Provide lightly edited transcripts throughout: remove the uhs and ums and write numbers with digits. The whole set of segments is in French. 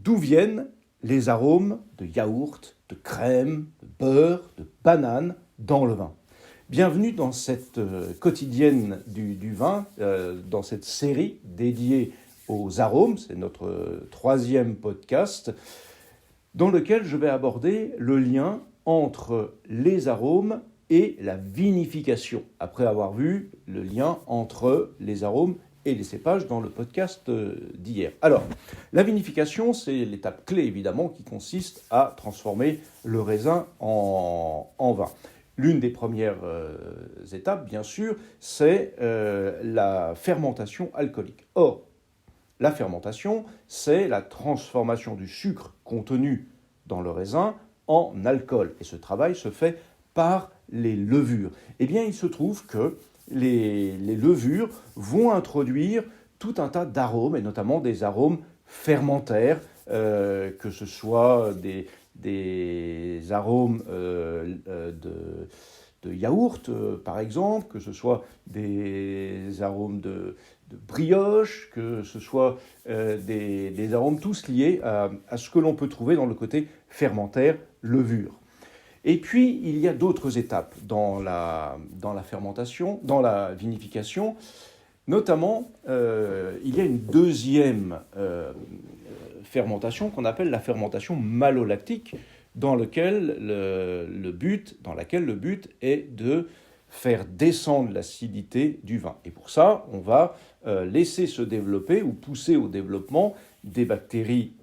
d'où viennent les arômes de yaourt, de crème, de beurre, de banane dans le vin. Bienvenue dans cette quotidienne du vin, dans cette série dédiée aux arômes. C'est notre troisième podcast dans lequel je vais aborder le lien entre les arômes et la vinification, après avoir vu le lien entre les arômes et les cépages dans le podcast d'hier. Alors, la vinification, c'est l'étape clé, évidemment, qui consiste à transformer le raisin en vin. L'une des premières étapes, bien sûr, c'est la fermentation alcoolique. Or, la fermentation, c'est la transformation du sucre contenu dans le raisin en alcool. Et ce travail se fait par les levures. Eh bien, il se trouve que les levures vont introduire tout un tas d'arômes, et notamment des arômes fermentaires, que ce soit des arômes de yaourt, par exemple, que ce soit des arômes de brioche, que ce soit des arômes tous liés à ce que l'on peut trouver dans le côté fermentaire, levure. Et puis, il y a d'autres étapes dans la fermentation, dans la vinification. Notamment, il y a une deuxième fermentation qu'on appelle la fermentation malolactique, dans laquelle le but est de faire descendre l'acidité du vin. Et pour ça, on va laisser se développer ou pousser au développement des bactéries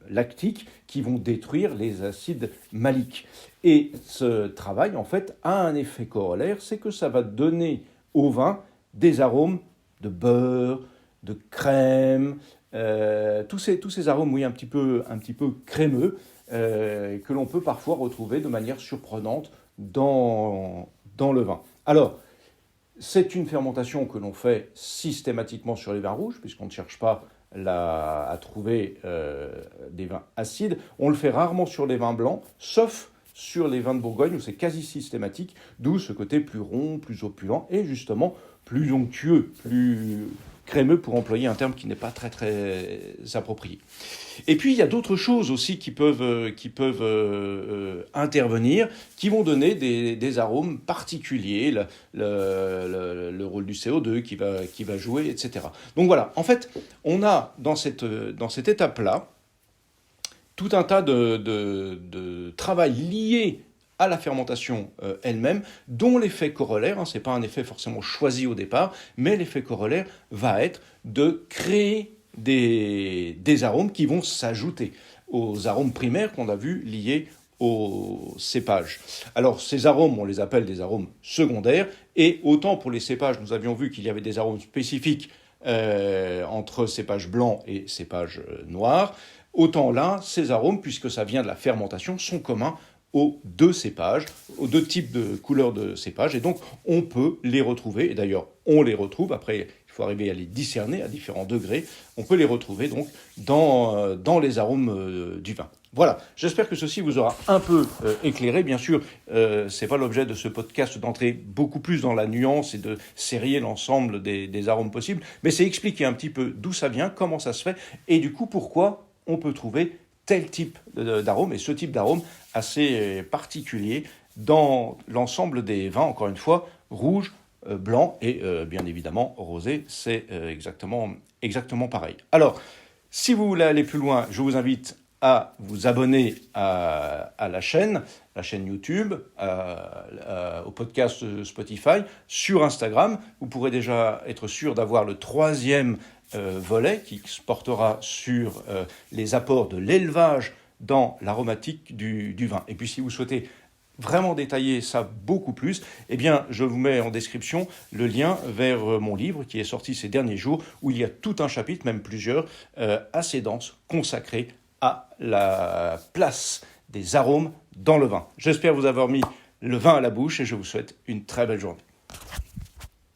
lactiques qui vont détruire les acides maliques. Et ce travail, en fait, a un effet corollaire, c'est que ça va donner au vin des arômes de beurre, de crème, tous ces arômes, oui, un petit peu crémeux, que l'on peut parfois retrouver de manière surprenante dans le vin. Alors, c'est une fermentation que l'on fait systématiquement sur les vins rouges, puisqu'on ne cherche pas à trouver des vins acides. On le fait rarement sur les vins blancs, sauf sur les vins de Bourgogne, où c'est quasi systématique, d'où ce côté plus rond, plus opulent, et justement plus onctueux, plus crémeux, pour employer un terme qui n'est pas très très approprié. Et puis il y a d'autres choses aussi qui peuvent intervenir, qui vont donner des arômes particuliers, le rôle du CO2 qui va jouer, etc. Donc voilà, en fait, on a dans cette étape-là tout un tas de travail lié à la fermentation elle-même, dont l'effet corollaire, ce n'est pas un effet forcément choisi au départ, mais l'effet corollaire va être de créer des arômes qui vont s'ajouter aux arômes primaires qu'on a vus liés aux cépages. Alors ces arômes, on les appelle des arômes secondaires, et autant pour les cépages, nous avions vu qu'il y avait des arômes spécifiques entre cépages blancs et cépages noirs, autant là, ces arômes, puisque ça vient de la fermentation, sont communs aux deux cépages, aux deux types de couleurs de cépages, et donc on peut les retrouver, et d'ailleurs on les retrouve, après il faut arriver à les discerner à différents degrés, on peut les retrouver donc dans les arômes du vin. Voilà, j'espère que ceci vous aura un peu éclairé. Bien sûr, c'est pas l'objet de ce podcast d'entrer beaucoup plus dans la nuance et de serrer l'ensemble des arômes possibles, mais c'est expliquer un petit peu d'où ça vient, comment ça se fait, et du coup pourquoi on peut trouver tel type d'arôme, et ce type d'arôme assez particulier dans l'ensemble des vins, encore une fois, rouge, blanc et bien évidemment rosé, c'est exactement pareil. Alors, si vous voulez aller plus loin, je vous invite à vous abonner à la chaîne YouTube, au podcast Spotify, sur Instagram. Vous pourrez déjà être sûr d'avoir le troisième volet qui se portera sur les apports de l'élevage dans l'aromatique du vin. Et puis si vous souhaitez vraiment détailler ça beaucoup plus, eh bien, je vous mets en description le lien vers mon livre qui est sorti ces derniers jours, où il y a tout un chapitre, même plusieurs, assez dense, consacré à la place des arômes dans le vin. J'espère vous avoir mis le vin à la bouche et je vous souhaite une très belle journée.